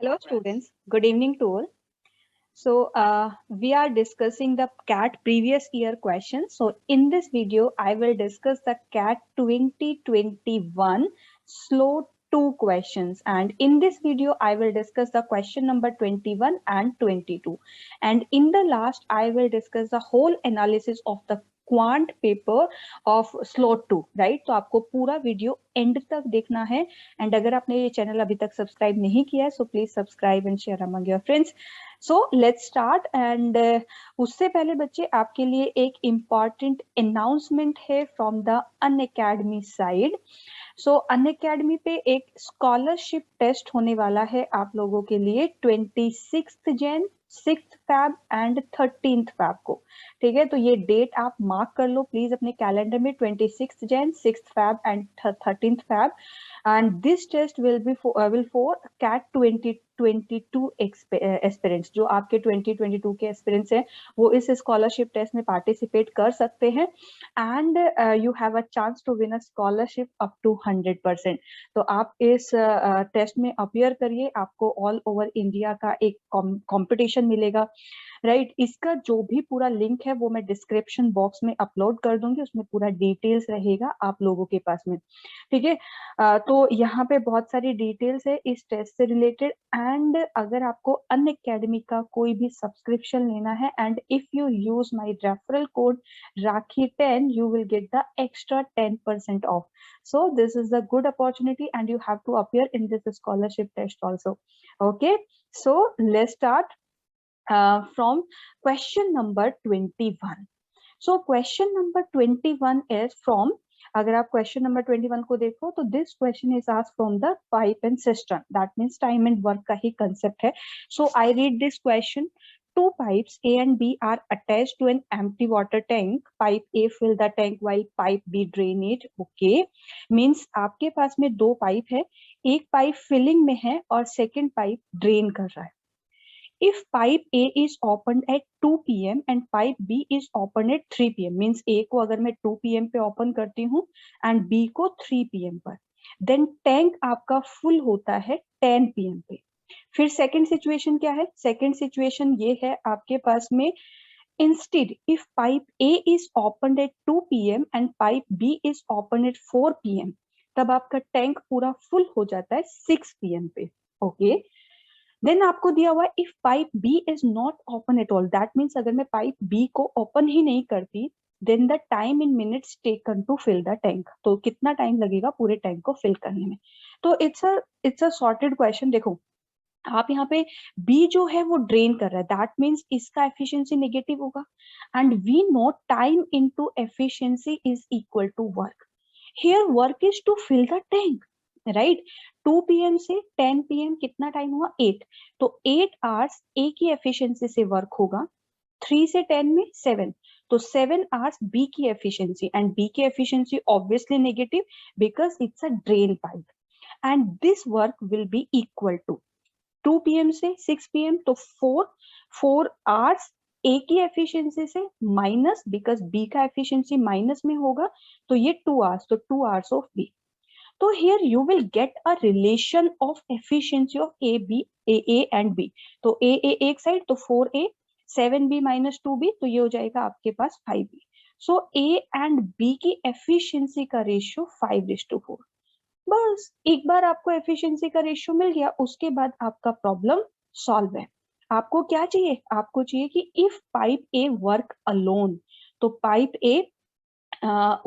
Hello students, good evening to all. So we are discussing the CAT previous year questions. So in this video, I will discuss the CAT 2021 slow 2 questions. And in this video, I will discuss the question number 21 and 22. And in the last, I will discuss the whole analysis of the quant paper of slot 2, right. तो आपको पूरा video and तक देखना है। And अगर आपने ये channel अभी तक सब्सक्राइब नहीं किया है so please subscribe and share among your friends. So let's start. And उससे पहले बच्चे आपके लिए एक इम्पॉर्टेंट अनाउंसमेंट है from the Unacademy side. So Unacademy पे एक स्कॉलरशिप टेस्ट होने वाला है आप लोगों के लिए 26 जैन, 6 फैब एंड 13 फैब को। ठीक है, तो ये डेट आप मार्क कर लो प्लीज अपने कैलेंडर में, 26 Jan, 6 Feb and 13 Feb. And this test will for CAT 2022 aspirants. जो आपके 2022 के एस्पिरेंट्स हैं वो इस स्कॉलरशिप टेस्ट में पार्टिसिपेट कर सकते हैं। And you have a chance to win a scholarship up to 100%। तो आप इस टेस्ट में अपीयर करिए, आपको ऑल ओवर इंडिया का एक कंपटीशन मिलेगा, राइट। इसका जो भी पूरा लिंक है वो मैं डिस्क्रिप्शन बॉक्स में अपलोड कर दूंगी, उसमें पूरा डिटेल्स रहेगा आप लोगों के पास में। ठीक है, तो यहाँ पे बहुत सारी डिटेल्स है इस टेस्ट से रिलेटेड। एंड अगर आपको अनअकैडमी का कोई भी सब्सक्रिप्शन लेना है and if you use my referral code राखी10 you will get the extra 10% off. So this is the good opportunity and you have to appear in this scholarship test also. Okay, so let's start from question number 21. So question number 21 is from, अगर आप question number 21 को देखो तो this question is asked from the pipe and system, that means time and work का ही concept है। So I read this question. Two pipes A and B are attached to an empty water tank. Pipe A fill the tank while pipe B drain it. Okay, means आपके पास में दो pipe है, एक pipe filling में है और second pipe drain कर रहा है। If pipe A is opened at 2 p.m. and pipe B is opened at 3 p.m. means A को अगर मैं 2 p.m. पे ओपन करती हूँ and B को 3 p.m. पर, then टैंक आपका फुल होता है 10 p.m. पे। फिर सेकंड सिचुएशन क्या है? सेकंड सिचुएशन ये है आपके पास में, instead if pipe A is opened at 2 p.m. and pipe B is opened at 4 p.m. तब आपका टैंक पूरा फुल हो जाता है 6 p.m. पे। ओके, देन आपको दिया हुआ if pipe B is not open at all, that means अगर मैं पाइप बी को ओपन ही नहीं करती, then the time in minutes taken to fill the tank, तो कितना टाइम लगेगा पूरे टैंक को फिल करने में। तो इट्स अ सॉर्टेड क्वेश्चन। देखो आप यहाँ पे बी जो है वो ड्रेन कर रहा है, दैट मीन्स इसका एफिशिएंसी नेगेटिव होगा। And we know time into efficiency is equal to work. Here work is to fill the tank, right. 2 PM से 10 पीएम कितना टाइम हुआ? 8। तो 8 आवर्स ए की एफिशिएंसी से वर्क होगा, 3 से 10 में 7, तो 7 आवर्स बी की एफिशिएंसी, एंड बी की efficiency obviously negative because it's a drain pipe. And this work will be equal to 2 PM से 6 पीएम, तो 4 आवर्स ए की एफिशिएंसी से माइनस, बिकॉज बी का एफिशिएंसी माइनस में होगा, तो ये 2 आवर्स, तो 2 आवर्स ऑफ बी। तो here you will get a relation of efficiency of A and B. तो A एक साइड, तो 4A 7B minus 2B, तो ये हो जाएगा आपके पास 5B. So A and B की efficiency का रेशियो 5:4। बस एक बार आपको efficiency का रेशियो मिल गया, उसके बाद आपका प्रॉब्लम सॉल्व है। आपको क्या चाहिए? आपको चाहिए कि if pipe A work alone, तो पाइप A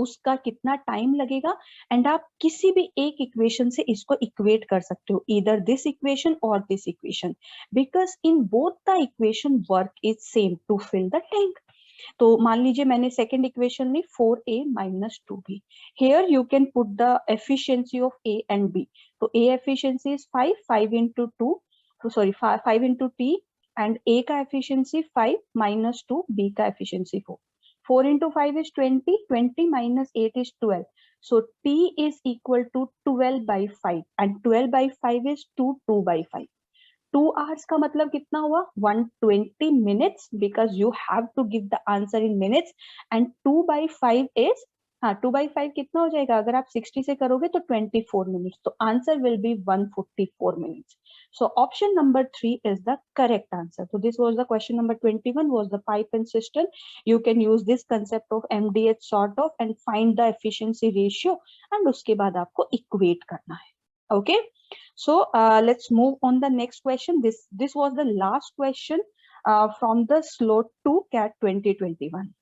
उसका कितना टाइम लगेगा, एंड आप किसी भी एक इक्वेशन से इसको इक्वेट कर सकते हो, ईदर दिस इक्वेशन और this equation, because in both the equation work is same to fill the tank. तो मान लीजिए मैंने सेकेंड इक्वेशन ली 4A minus 2B। Here you can put the efficiency of A and B। तो A efficiency is 5 into 2, sorry 5 into T, and A का efficiency 5 minus 2, B का efficiency 4। 4 into 5 is 20, 20 minus 8 is 12. So T is equal to 12 by 5 and 12 by 5 is 2 by 5. 2 hours का मतलब कितना हुआ? 120 minutes because you have to give the answer in minutes, and 2 by 5 is, हाँ 2 by 5 कितना हो जाएगा? अगर आप 60 से करोगे तो 24 minutes, तो answer will be 144 minutes. So option number 3 is the correct answer. So this was the question number 21 was the pipe and cistern. You can use this concept of MDH sort of and find the efficiency ratio and उसके बाद आपको equate करना है. Okay. So let's move on the next question. This was the last question from the slot 2 CAT 2021.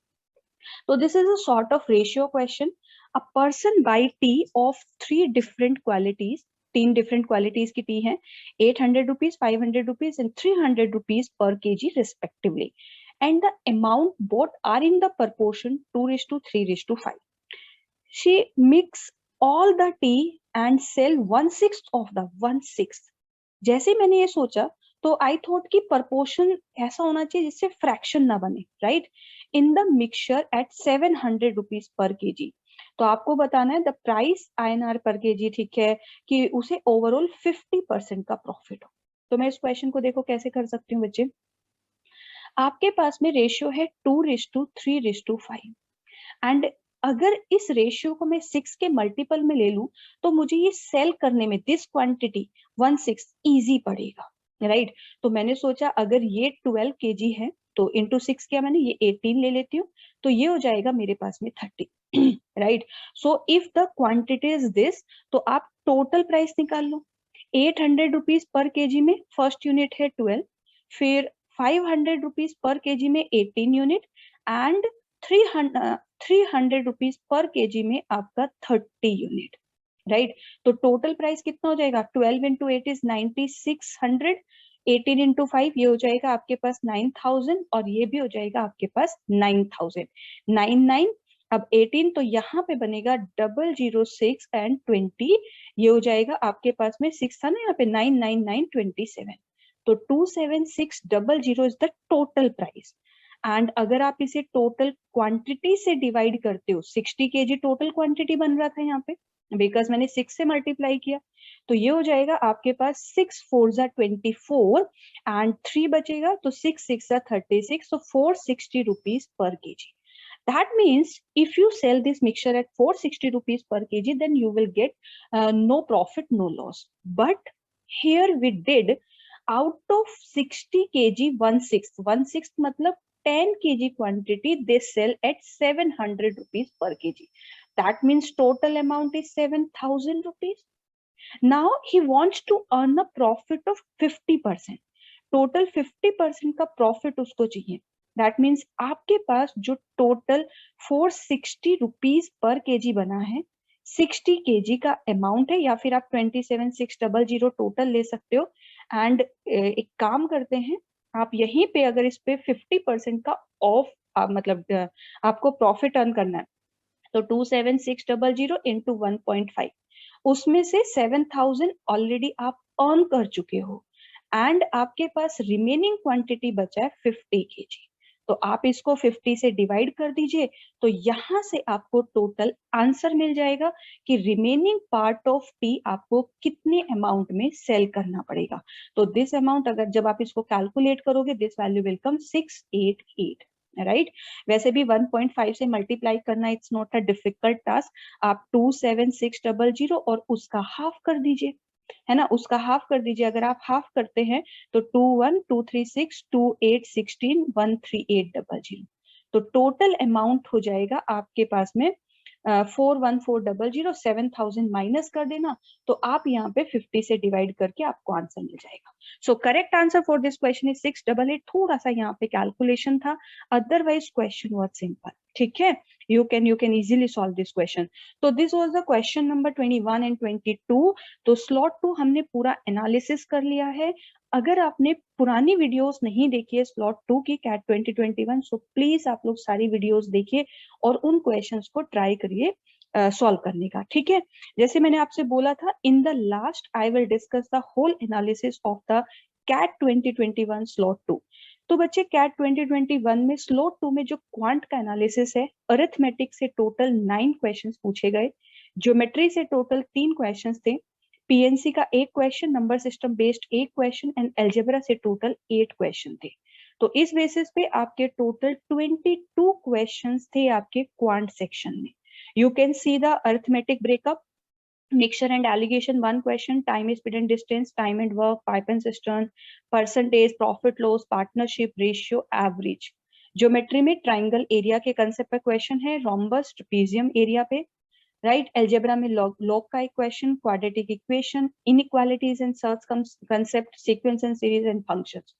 So this is a sort of ratio question. A person buy tea of 3 different qualities. 3 different qualities की T है, 800 rupees, 500 rupees and 300 rupees per kg respectively. And the amount bought are in the proportion 2:3:5. She mix all the tea and sell 1/6 of the 1/6. जैसे मैंने ये सोचा तो I thought कि proportion ऐसा होना चाहिए जिससे फ्रैक्शन ना बने, right, in the mixture eight 700 rupees पर केजी. तो आपको बताना है द प्राइस INR पर केजी, ठीक है, कि उसे ओवरऑल 50% का प्रॉफिट हो. तो मैं इस क्वेश्चन को देखो कैसे कर सकती हूँ बच्चे. आपके पास में रेशियो है 2:3:5 एंड अगर इस रेशियो को मैं 6 के मल्टीपल में ले लूं तो मुझे ये सेल करने में दिस क्वांटिटी 1/6 इजी पड़ेगा, राइट. तो मैंने सोचा अगर ये 12 kg है तो इंटू 6 किया मैंने, ये 18 ले लेती हूँ तो ये हो जाएगा मेरे पास में 30, right. So if the quantity is this तो आप टोटल प्राइस निकाल लो. 800 rupees पर केजी में फर्स्ट यूनिट है 12, फिर 500 rupees पर केजी में 18 यूनिट एंड 300 rupees पर केजी में आपका 30 यूनिट, राइट. तो टोटल प्राइस कितना हो जाएगा, 12 into 8 is 9600, 18 into 5 ये हो जाएगा आपके पास 9000 और ये भी हो जाएगा आपके पास 9000. 99 अब 18 तो यहाँ पे बनेगा 006 and 20, ये हो जाएगा आपके पास में 6 था ना यहाँ पे 99927. तो 27600 is the total price. And अगर आप इसे टोटल क्वांटिटी से डिवाइड करते हो, 60 kg टोटल क्वांटिटी बन रहा था यहाँ पे बिकॉज मैंने 6 से मल्टीप्लाई किया, तो ये हो जाएगा आपके पास 6 4 24 एंड 3 बचेगा तो 6 6 36, so 460 rupees per kg. That means if you sell this mixture at 460 rupees per kg, then you will get no profit, no loss. But here we did out of 60 kg 1/6 मतलब 10 kg quantity they sell at 700 rupees per kg. That means total amount is 7000 rupees. Now he wants to earn a profit of 50%. Total 50% का profit उसको चाहिए. That means आपके पास जो total 460 rupees per KG बना है, 60 kg का amount है, या फिर आप 27600 टोटल ले सकते हो. एंड एक काम करते हैं, आप यहीं पे अगर इस पे 50% का ऑफ मतलब आपको प्रॉफिट अर्न करना है तो 27600 into 1.5, उसमें से 7000 ऑलरेडी आप अर्न कर चुके हो एंड आपके पास रिमेनिंग क्वांटिटी बचा है 50 kg. तो आप इसको 50 से डिवाइड कर दीजिए तो यहां से आपको टोटल आंसर मिल जाएगा कि रिमेनिंग पार्ट ऑफ टी आपको कितने अमाउंट में सेल करना पड़ेगा. तो दिस अमाउंट अगर जब आप इसको कैलकुलेट करोगे this value will come 688, right. वैसे भी 1.5 से मल्टीप्लाई करना it's not a difficult task. आप 27600 और उसका हाफ कर दीजिए, है ना, उसका हाफ कर दीजिए. अगर आप हाफ करते हैं तो 21236 2816 13800. तो टोटल अमाउंट हो जाएगा आपके पास में 41400. 7000 माइनस कर देना तो आप यहाँ पे 50 से डिवाइड करके आपको आंसर मिल जाएगा. So correct answer for this question is 688. थोड़ा सा यहाँ पे कैलकुलेशन था, अदरवाइज क्वेश्चन वाज सिंपल. ठीक है, you can easily solve this question. तो this was the question number 21 and 22. तो slot 2 हमने पूरा एनालिसिस कर लिया है. अगर आपने पुरानी वीडियोस नहीं देखी है स्लॉट 2 की कैट 2021, सो प्लीज आप लोग सारी वीडियोस देखिए और उन क्वेश्चंस को ट्राई करिए सॉल्व करने का. ठीक है, जैसे मैंने आपसे बोला था in the last I will discuss the whole analysis of the CAT 2021 slot 2. तो बच्चे कैट 2021 में स्लॉट 2 में जो क्वांट का एनालिसिस है, अरिथमेटिक से टोटल 9 क्वेश्चंस पूछे गए, ज्योमेट्री से टोटल 3 क्वेश्चंस थे, पीएनसी का 1 question, number system based 1 question and algebra से टोटल 8 क्वेश्चन थे. तो इस बेसिस पे आपके टोटल 22 क्वेश्चंस थे आपके क्वांट सेक्शन में. You can see the arithmetic breakup. Mixture and alligation, one question. Time, speed and distance, time and work, pipe and cistern, percentage, profit loss, partnership, ratio, average. Geometry में triangle area के concept पे question है, rhombus trapezium area पे, right. Algebra में log का एक question, quadratic equation, inequalities and search concept, sequence and series and functions.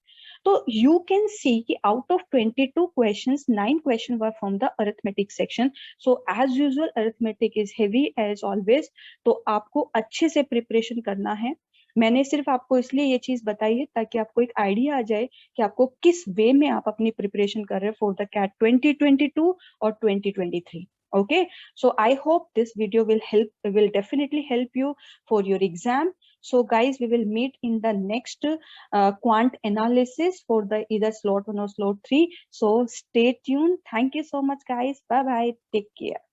So you can see कि out of 22 questions, 9 questions were from the arithmetic section. So as usual, arithmetic is heavy as always. तो आपको अच्छे से preparation करना है. मैंने सिर्फ आपको इसलिए ये चीज बताई है ताकि आपको एक आइडिया आ जाए कि आपको किस वे में आप अपनी प्रिपरेशन कर रहे हैं फॉर द कैट 2022 और 2023. Okay, so I hope this video will definitely help you for your exam. So guys, we will meet in the next quant analysis for the either slot 1 or slot 3. So stay tuned. Thank you so much guys. Bye bye. Take care.